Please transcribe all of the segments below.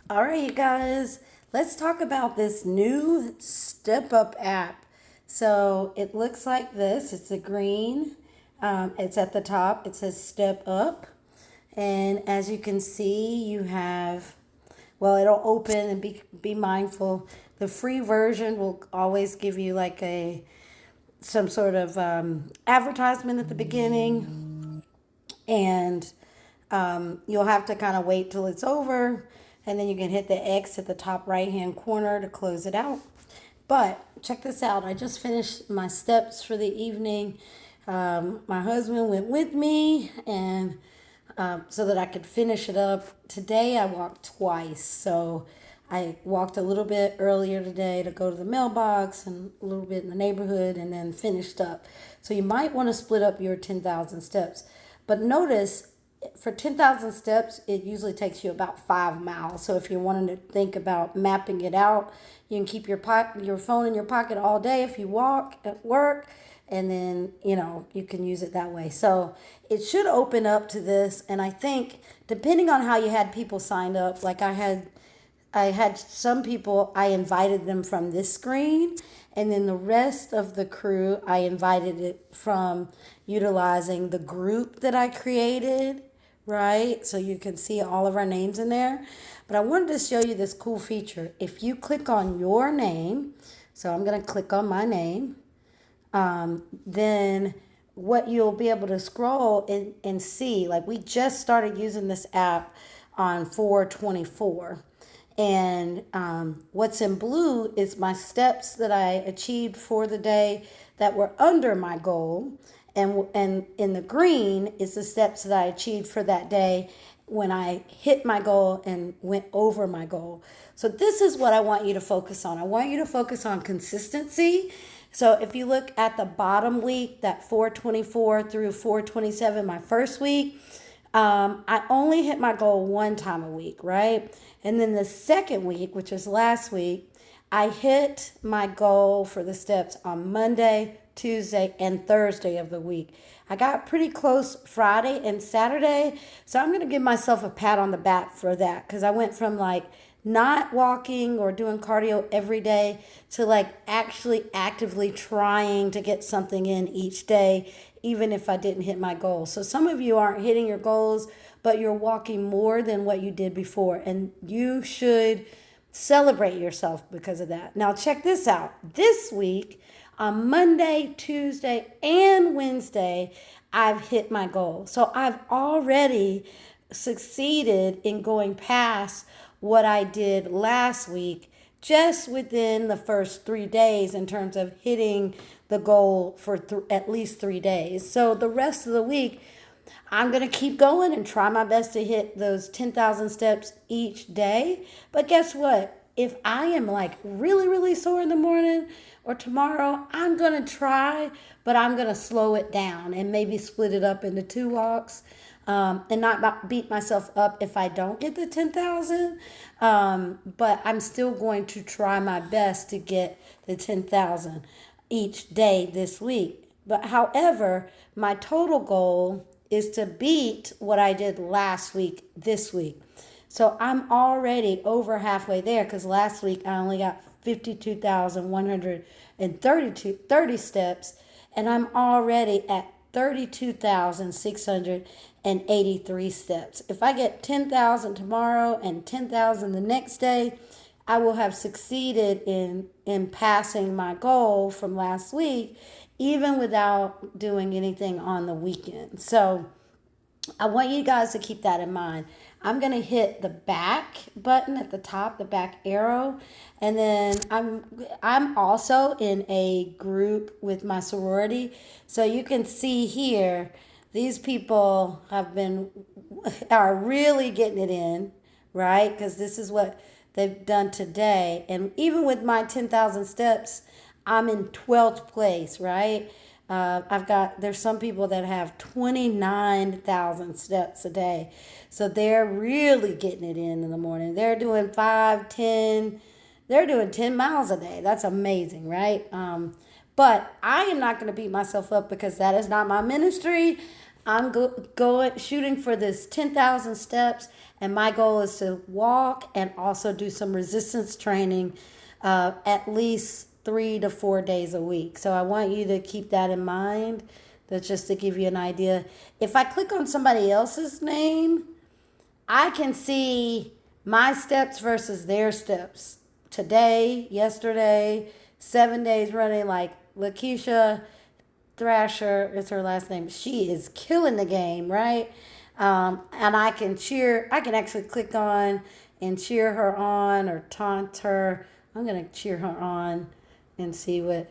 All right, you guys, let's talk about this new Step Up app. So it looks like this. It's a green. It's at the top. It says Step Up. And as you can see, you have, well, it'll open and be mindful. The free version will always give you like some sort of advertisement at the beginning, and you'll have to kind of wait till it's over, and then you can hit the X at the top right hand corner to close it out. But check this out. I just finished my steps for the evening. My husband went with me, and so that I could finish it up. Today I walked twice. So I walked a little bit earlier today to go to the mailbox and a little bit in the neighborhood and then finished up. So you might want to split up your 10,000 steps. But notice for 10,000 steps, it usually takes you about 5 miles. So if you're wanting to think about mapping it out, you can keep your phone in your pocket all day if you walk at work, and then you can use it that way. So it should open up to this, and I think depending on how you had people signed up, like I had some people, I invited them from this screen, and then the rest of the crew, I invited it from utilizing the group that I created, right? So you can see all of our names in there. But I wanted to show you this cool feature. If you click on your name, so I'm going to click on my name, then what you'll be able to scroll and see, like we just started using this app on 4/24. And what's in blue is my steps that I achieved for the day that were under my goal. And in the green is the steps that I achieved for that day when I hit my goal and went over my goal. So this is what I want you to focus on. I want you to focus on consistency. So if you look at the bottom week, that 4/24 through 4/27, my first week, I only hit my goal one time a week, right? And then the second week, which was last week, I hit my goal for the steps on Monday, Tuesday, and Thursday of the week. I got pretty close Friday and Saturday, so I'm going to give myself a pat on the back for that, because I went from like not walking or doing cardio every day to like actually actively trying to get something in each day, even if I didn't hit my goals. So some of you aren't hitting your goals, but you're walking more than what you did before, and you should celebrate yourself because of that. Now check this out. This week, on Monday, Tuesday, and Wednesday, I've hit my goal. So I've already succeeded in going past what I did last week just within the first 3 days in terms of hitting the goal for at least 3 days. So the rest of the week, I'm going to keep going and try my best to hit those 10,000 steps each day. But guess what? If I am like really, really sore in the morning or tomorrow, I'm going to try, but I'm going to slow it down and maybe split it up into two walks, and not beat myself up if I don't get the 10,000. But I'm still going to try my best to get the 10,000 each day this week. But however, my total goal is to beat what I did last week this week. So I'm already over halfway there, because last week I only got 52,130 steps, and I'm already at 32,683 steps. If I get 10,000 tomorrow and 10,000 the next day, I will have succeeded in passing my goal from last week, even without doing anything on the weekend. So I want you guys to keep that in mind. I'm going to hit the back button at the top, the back arrow, and then I'm also in a group with my sorority. So you can see here, these people are really getting it in, right? Because this is what they've done today. And even with my 10,000 steps, I'm in 12th place, right? There's some people that have 29,000 steps a day. So they're really getting it in the morning. They're doing 5, 10, they're doing 10 miles a day. That's amazing, right? But I am not going to beat myself up, because that is not my ministry. I'm going shooting for this 10,000 steps, and my goal is to walk and also do some resistance training at least 3 to 4 days a week. So I want you to keep that in mind. That's just to give you an idea. If I click on somebody else's name, I can see my steps versus their steps today, yesterday, 7 days running, like Lakeisha Thrasher is her last name. She is killing the game, right? And I can cheer, I can actually click on and cheer her on or taunt her. I'm going to cheer her on and see what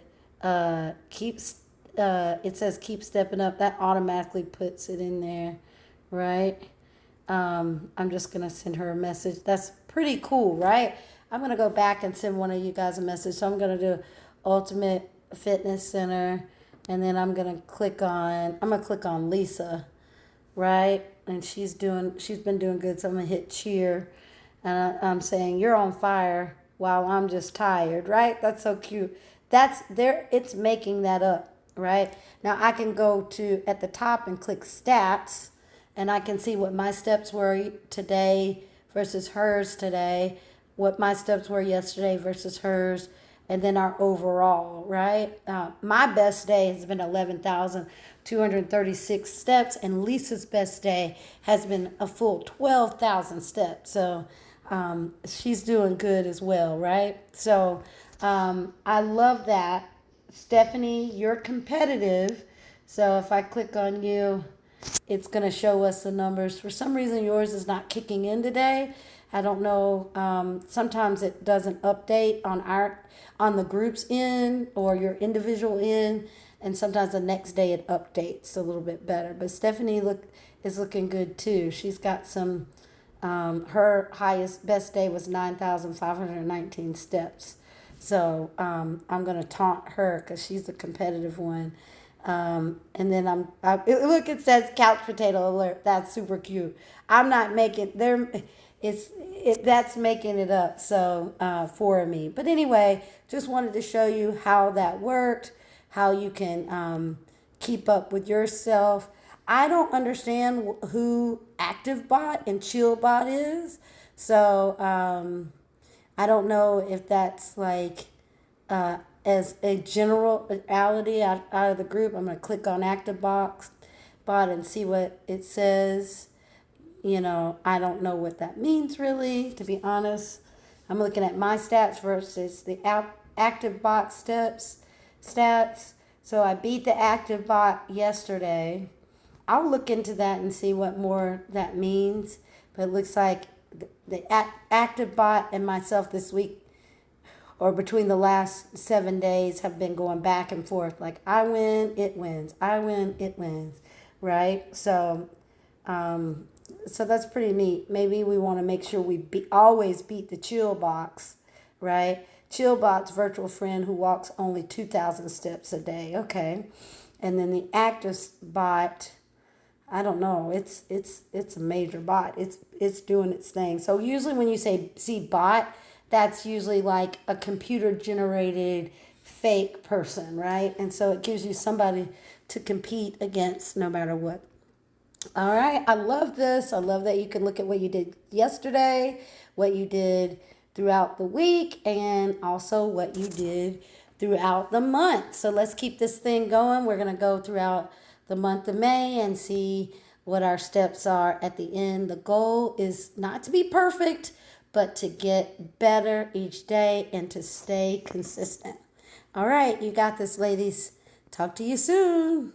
keeps, it says keep stepping up. That automatically puts it in there, right? I'm just going to send her a message. That's pretty cool, right? I'm going to go back and send one of you guys a message. So I'm going to do Ultimate Fitness Center. And then I'm going to click on Lisa, right? And she's been doing good. So I'm going to hit cheer. And I'm saying, you're on fire while I'm just tired, right? That's so cute. That's there. It's making that up, right? Now I can go to at the top and click stats, and I can see what my steps were today versus hers today, what my steps were yesterday versus hers, and then our overall, right? My best day has been 11,236 steps, and Lisa's best day has been a full 12,000 steps. So she's doing good as well, right? So I love that. Stephanie, you're competitive. So if I click on you, it's going to show us the numbers. For some reason, yours is not kicking in today. I don't know. Sometimes it doesn't update on the group's end or your individual end, and sometimes the next day it updates a little bit better. But Stephanie is looking good too. She's got some. Her best day was 9,519 steps. So I'm gonna taunt her because she's the competitive one. And then look, it says couch potato alert. That's super cute. I'm not making there. That's making it up. So for me. But anyway, just wanted to show you how that worked, how you can keep up with yourself. I don't understand who ActiveBot and ChillBot is. So I don't know if that's like as a generality out of the group. I'm going to click on ActiveBot and see what it says. You know, I don't know what that means really, to be honest. I'm looking at my stats versus the ActiveBot stats. So I beat the ActiveBot yesterday. I'll look into that and see what more that means. But it looks like the ActiveBot and myself this week, or between the last 7 days, have been going back and forth. Like I win, it wins. I win, it wins. Right? So that's pretty neat. Maybe we want to make sure we always beat the ChillBot, right? ChillBot's virtual friend who walks only 2,000 steps a day. Okay. And then the ActiveBot, I don't know. It's a major bot. It's doing its thing. So usually when you see bot, that's usually like a computer generated fake person, right? And so it gives you somebody to compete against no matter what. All right. I love this. I love that you can look at what you did yesterday, what you did throughout the week, and also what you did throughout the month. So let's keep this thing going. We're going to go throughout the month of May and see what our steps are at the end. The goal is not to be perfect, but to get better each day and to stay consistent. All right. You got this, ladies. Talk to you soon.